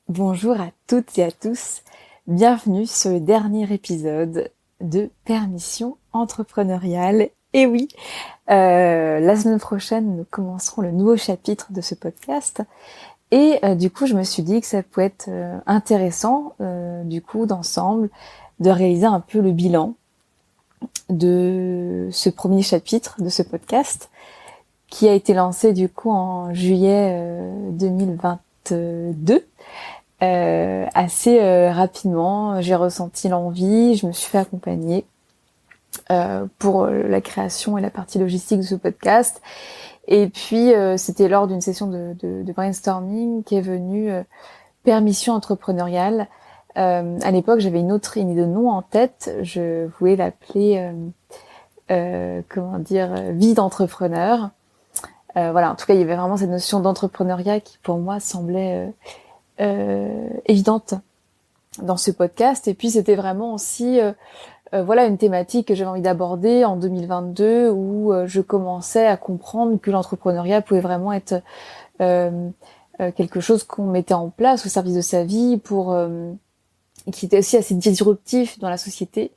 Bonjour à toutes et à tous, bienvenue sur le dernier épisode de Permission entrepreneuriale. Et oui, la semaine prochaine, nous commencerons le nouveau chapitre de ce podcast. Et du coup, je me suis dit que ça pouvait être intéressant, du coup, d'ensemble, de réaliser un peu le bilan de ce premier chapitre de ce podcast, qui a été lancé du coup en juillet 2022. Assez rapidement, j'ai ressenti l'envie, je me suis fait accompagner pour la création et la partie logistique de ce podcast. Et puis, c'était lors d'une session de brainstorming qu'est venue Permission entrepreneuriale. À l'époque, j'avais une autre idée de nom en tête. Je voulais l'appeler, vie d'entrepreneur. Voilà, en tout cas, il y avait vraiment cette notion d'entrepreneuriat qui, pour moi, semblait évidente dans ce podcast. Et puis c'était vraiment aussi voilà une thématique que j'avais envie d'aborder en 2022 où je commençais à comprendre que l'entrepreneuriat pouvait vraiment être quelque chose qu'on mettait en place au service de sa vie pour qui était aussi assez disruptif dans la société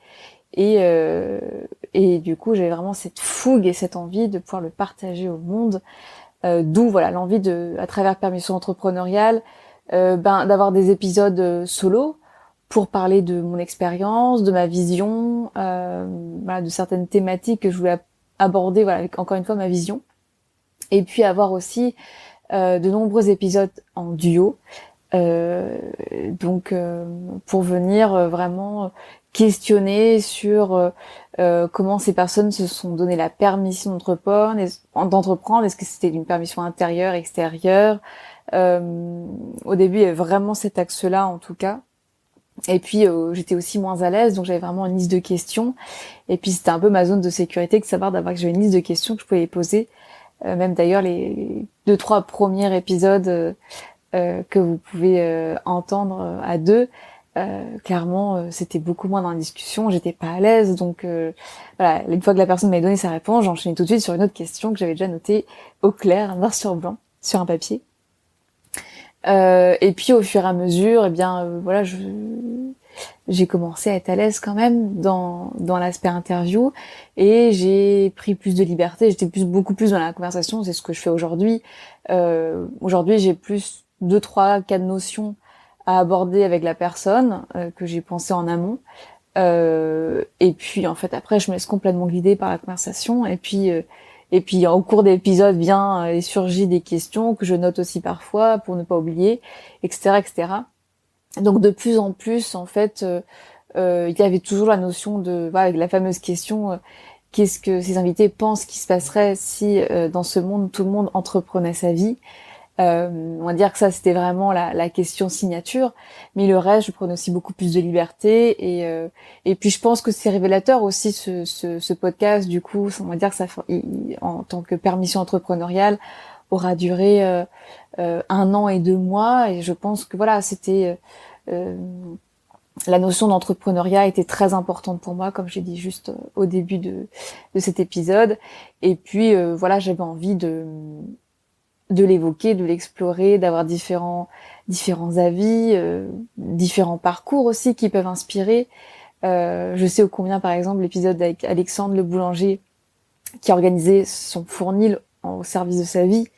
et du coup j'avais vraiment cette fougue et cette envie de pouvoir le partager au monde, d'où voilà l'envie de à travers Permission entrepreneuriale d'avoir des épisodes solo pour parler de mon expérience, de ma vision, voilà, de certaines thématiques que je voulais aborder, voilà, avec encore une fois ma vision. Et puis avoir aussi de nombreux épisodes en duo, euh, pour venir vraiment questionner sur comment ces personnes se sont donné la permission d'entreprendre. Est-ce que c'était une permission intérieure, extérieure? Au début, il y avait vraiment cet axe-là, en tout cas. Et puis, j'étais aussi moins à l'aise, donc j'avais vraiment une liste de questions. Et puis, c'était un peu ma zone de sécurité de savoir d'avoir que j'avais une liste de questions que je pouvais poser. Même d'ailleurs, les 2-3 premiers épisodes que vous pouvez entendre à deux, clairement, c'était beaucoup moins dans la discussion. J'étais pas à l'aise, donc voilà. Une fois que la personne m'avait donné sa réponse, j'enchaînais tout de suite sur une autre question que j'avais déjà notée au clair, noir sur blanc, sur un papier. Et puis au fur et à mesure, voilà, j'ai commencé à être à l'aise quand même dans l'aspect interview et j'ai pris plus de liberté. J'étais beaucoup plus dans la conversation. C'est ce que je fais aujourd'hui. Aujourd'hui, j'ai plus 2, 3, 4 notions à aborder avec la personne que j'ai pensé en amont. Et puis en fait après, je me laisse complètement guider par la conversation. Et puis au cours des épisodes vient et surgit des questions que je note aussi parfois pour ne pas oublier, etc., etc. Donc de plus en plus, en fait, il y avait toujours la notion de, voilà, avec la fameuse question, qu'est-ce que ces invités pensent qu'il se passerait si dans ce monde tout le monde entreprenait sa vie. On va dire que ça c'était vraiment la question signature, mais le reste je prenais aussi beaucoup plus de liberté et puis je pense que c'est révélateur aussi ce podcast, du coup on va dire que ça en tant que permission entrepreneuriale aura duré 1 an et 2 mois et je pense que voilà c'était la notion d'entrepreneuriat était très importante pour moi, comme j'ai dit juste au début de cet épisode. Et puis voilà, j'avais envie de l'évoquer, de l'explorer, d'avoir différents avis, différents parcours aussi qui peuvent inspirer. Je sais ô combien, par exemple, l'épisode avec Alexandre le boulanger qui a organisé son fournil au service de sa vie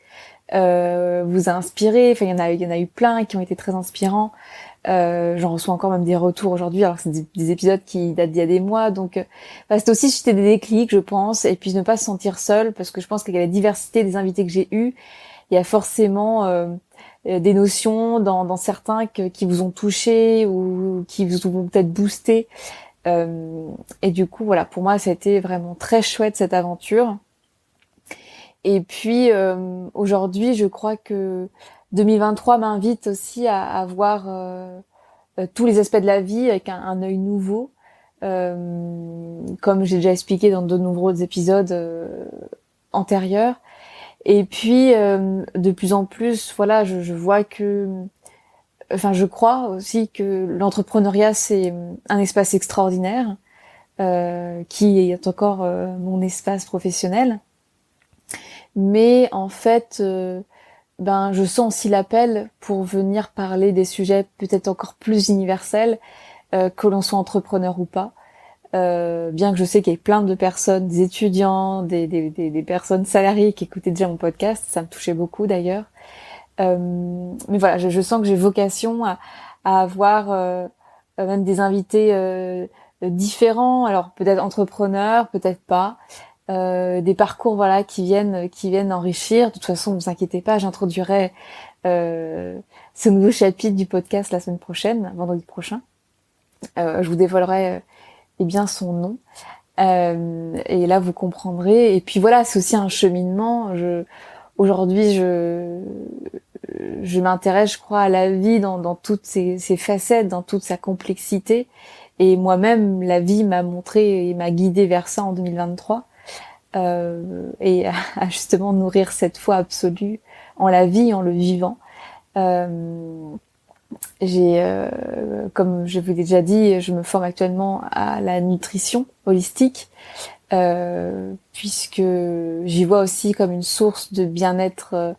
vous a inspiré. Enfin, il y en a eu plein qui ont été très inspirants. J'en reçois encore même des retours aujourd'hui, alors que c'est des épisodes qui datent d'il y a des mois. Donc, c'est aussi susciter des déclics, je pense, et puis ne pas se sentir seul, parce que je pense qu'il y a la diversité des invités que j'ai eus. Il y a forcément des notions dans certains qui vous ont touché ou qui vous ont peut-être boosté. Et du coup, voilà, pour moi, c'était vraiment très chouette cette aventure. Et puis aujourd'hui, je crois que 2023 m'invite aussi à voir tous les aspects de la vie avec un œil nouveau, comme j'ai déjà expliqué dans de nombreux épisodes antérieurs. Et puis de plus en plus, voilà, je vois que, enfin, je crois aussi que l'entrepreneuriat c'est un espace extraordinaire qui est encore mon espace professionnel. Mais en fait, je sens aussi l'appel pour venir parler des sujets peut-être encore plus universels, que l'on soit entrepreneur ou pas. Bien que je sais qu'il y ait plein de personnes, des étudiants, des personnes salariées qui écoutaient déjà mon podcast, ça me touchait beaucoup d'ailleurs. Mais voilà, je sens que j'ai vocation à avoir même des invités différents, alors peut-être entrepreneurs, peut-être pas, des parcours voilà qui viennent enrichir. De toute façon, ne vous inquiétez pas, j'introduirai ce nouveau chapitre du podcast la semaine prochaine, vendredi prochain. Je vous dévoilerai bien son nom. Et là, vous comprendrez. Et puis voilà, c'est aussi un cheminement. Aujourd'hui, je m'intéresse, je crois, à la vie dans toutes ses facettes, dans toute sa complexité. Et moi-même, la vie m'a montré et m'a guidée vers ça en 2023. Et à justement nourrir cette foi absolue en la vie, en le vivant. Comme je vous l'ai déjà dit, je me forme actuellement à la nutrition holistique, puisque j'y vois aussi comme une source de bien-être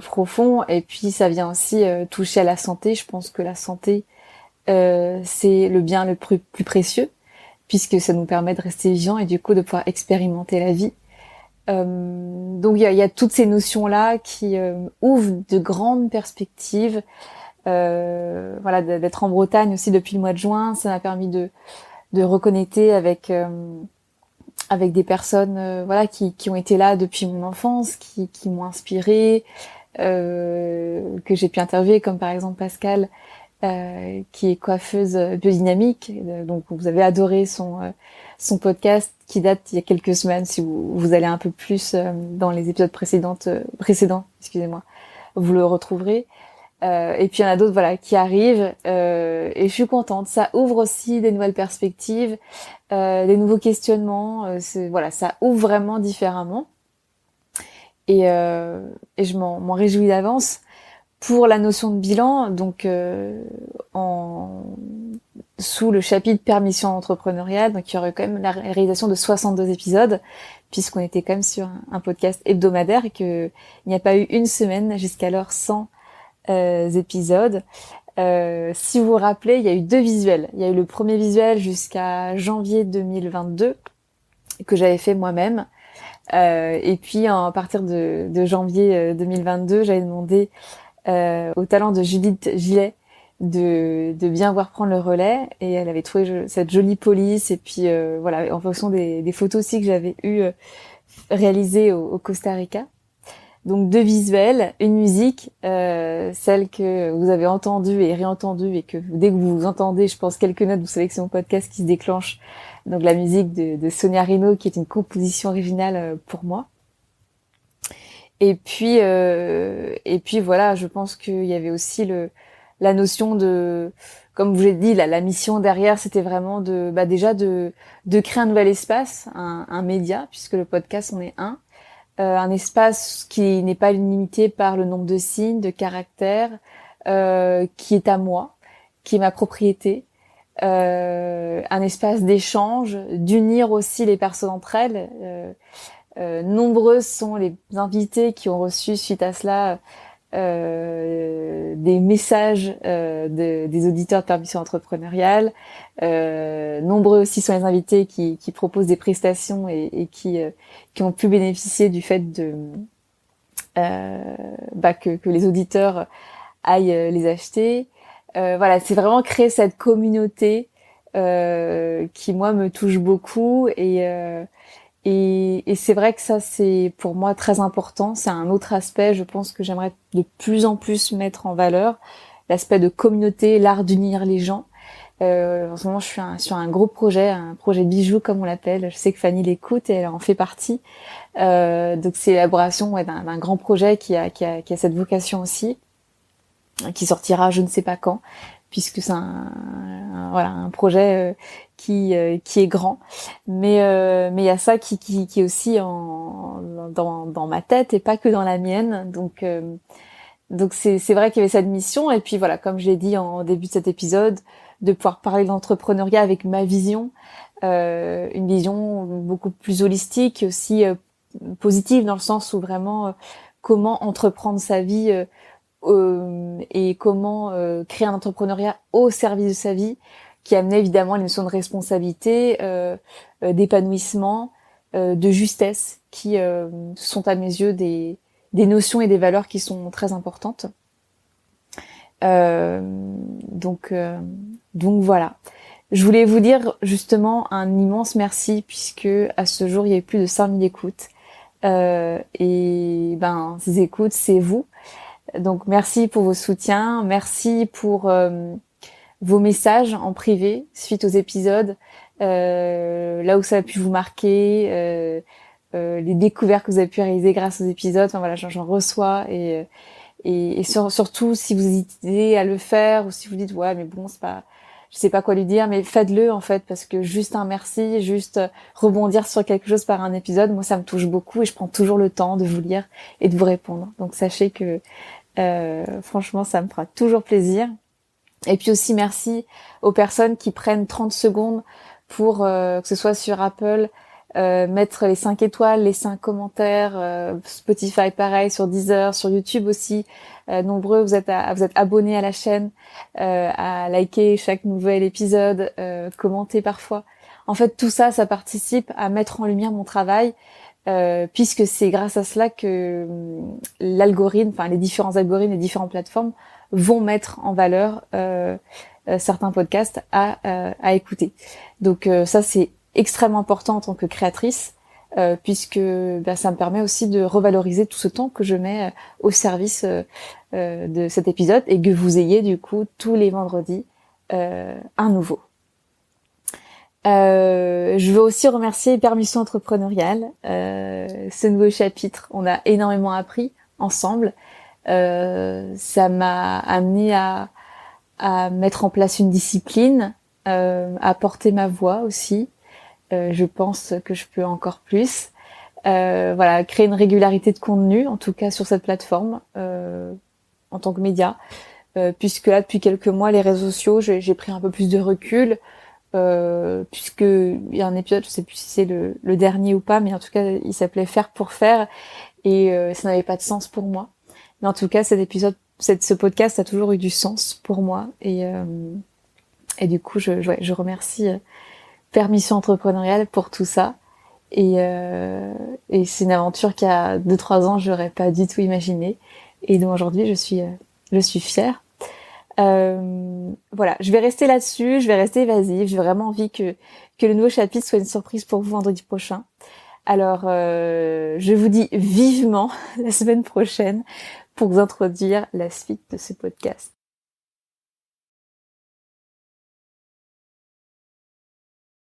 profond, et puis ça vient aussi toucher à la santé. Je pense que la santé, c'est le bien le plus précieux, puisque ça nous permet de rester vivants et du coup de pouvoir expérimenter la vie. Donc il y a toutes ces notions-là qui ouvrent de grandes perspectives. Voilà, d'être en Bretagne aussi depuis le mois de juin, ça m'a permis de reconnecter avec des personnes voilà qui ont été là depuis mon enfance, qui m'ont inspirée, que j'ai pu interviewer, comme par exemple Pascal, qui est coiffeuse biodynamique. Donc vous avez adoré son podcast qui date il y a quelques semaines. Si vous allez un peu plus dans les épisodes précédents, excusez-moi, vous le retrouverez. Et puis il y en a d'autres voilà qui arrivent et je suis contente. Ça ouvre aussi des nouvelles perspectives, des nouveaux questionnements. Voilà, ça ouvre vraiment différemment et je m'en réjouis d'avance. Pour la notion de bilan, donc sous le chapitre permission entrepreneuriale, donc il y aurait quand même la réalisation de 62 épisodes, puisqu'on était quand même sur un podcast hebdomadaire et qu'il n'y a pas eu une semaine jusqu'alors sans épisodes. Si vous vous rappelez, il y a eu 2 visuels. Il y a eu le premier visuel jusqu'à janvier 2022 que j'avais fait moi-même. Et puis à partir de janvier 2022, j'avais demandé au talent de Judith Gillet de bien voir prendre le relais, et elle avait trouvé cette jolie police, et puis voilà, en fonction des photos aussi que j'avais eu réalisées au Costa Rica. Donc 2 visuels, une musique, celle que vous avez entendue et réentendue, et que dès que vous entendez, je pense, quelques notes, vous savez que c'est mon podcast qui se déclenche. Donc la musique de Sonia Rino, qui est une composition originale pour moi. Et puis voilà, je pense qu'il y avait aussi la notion de, comme je vous l'ai dit, la mission derrière, c'était vraiment déjà de créer un nouvel espace, un média, puisque le podcast en est un espace qui n'est pas limité par le nombre de signes, de caractères, qui est à moi, qui est ma propriété, un espace d'échange, d'unir aussi les personnes entre elles. Nombreuses sont les invités qui ont reçu suite à cela des messages des auditeurs de permission entrepreneuriale. Nombreux aussi sont les invités qui proposent des prestations et qui ont pu bénéficier du fait que les auditeurs aillent les acheter. Voilà, c'est vraiment créer cette communauté qui moi me touche beaucoup, et c'est vrai que ça, c'est pour moi très important. C'est un autre aspect, je pense, que j'aimerais de plus en plus mettre en valeur, l'aspect de communauté, l'art d'unir les gens. En ce moment, je suis sur un gros projet, un projet de bijoux comme on l'appelle. Je sais que Fanny l'écoute et elle en fait partie. Donc c'est l'élaboration d'un grand projet qui a cette vocation aussi, qui sortira je ne sais pas quand, puisque c'est un projet qui est grand, mais il y a ça qui est aussi dans ma tête et pas que dans la mienne. Donc c'est vrai qu'il y avait cette mission, et puis voilà, comme je l'ai dit en début de cet épisode, de pouvoir parler d'entrepreneuriat avec ma vision, une vision beaucoup plus holistique et aussi positive, dans le sens où vraiment comment entreprendre sa vie et comment créer un entrepreneuriat au service de sa vie, qui amenait évidemment les notions de responsabilité, d'épanouissement, de justesse, qui sont à mes yeux des notions et des valeurs qui sont très importantes. Euh, donc, euh, donc voilà. Je voulais vous dire justement un immense merci, puisque à ce jour il y a eu plus de 5000 écoutes. Et ben ces écoutes, c'est vous. Donc merci pour vos soutiens, merci pour vos messages en privé suite aux épisodes, là où ça a pu vous marquer, les découvertes que vous avez pu réaliser grâce aux épisodes. Enfin voilà, j'en reçois et surtout si vous hésitez à le faire ou si vous dites ouais mais bon c'est pas, je sais pas quoi lui dire, mais faites-le en fait, parce que juste un merci, juste rebondir sur quelque chose par un épisode, moi ça me touche beaucoup et je prends toujours le temps de vous lire et de vous répondre. Donc sachez que franchement ça me fera toujours plaisir. Et puis aussi merci aux personnes qui prennent 30 secondes pour que ce soit sur Apple, mettre les 5 étoiles, les 5 commentaires, Spotify pareil, sur Deezer, sur YouTube aussi. Nombreux vous êtes abonnés à la chaîne, à liker chaque nouvel épisode, commenter parfois. En fait tout ça, ça participe à mettre en lumière mon travail, puisque c'est grâce à cela que l'algorithme, enfin les différents algorithmes, les différentes plateformes vont mettre en valeur certains podcasts à écouter. Donc ça c'est extrêmement important en tant que créatrice, puisque ça me permet aussi de revaloriser tout ce temps que je mets au service de cet épisode, et que vous ayez du coup tous les vendredis un nouveau. Je veux aussi remercier Permission Entrepreneuriale. Ce nouveau chapitre, on a énormément appris ensemble. Ça m'a amené à mettre en place une discipline, à porter ma voix aussi. Je pense que je peux encore plus. Voilà, créer une régularité de contenu, en tout cas sur cette plateforme, en tant que média. Puisque là, depuis quelques mois, les réseaux sociaux, j'ai pris un peu plus de recul. Puisque il y a un épisode, je sais plus si c'est le dernier ou pas, mais en tout cas, il s'appelait Faire pour faire, et ça n'avait pas de sens pour moi. Mais en tout cas, cet épisode, ce podcast a toujours eu du sens pour moi, et du coup, je remercie Permission Entrepreneuriale pour tout ça. Et c'est une aventure qu'il y a 2-3 ans, j'aurais pas du tout imaginé. Et donc aujourd'hui, je suis fière. Voilà, je vais rester là-dessus, je vais rester évasive. J'ai vraiment envie que le nouveau chapitre soit une surprise pour vous vendredi prochain. Alors, je vous dis vivement la semaine prochaine pour vous introduire la suite de ce podcast.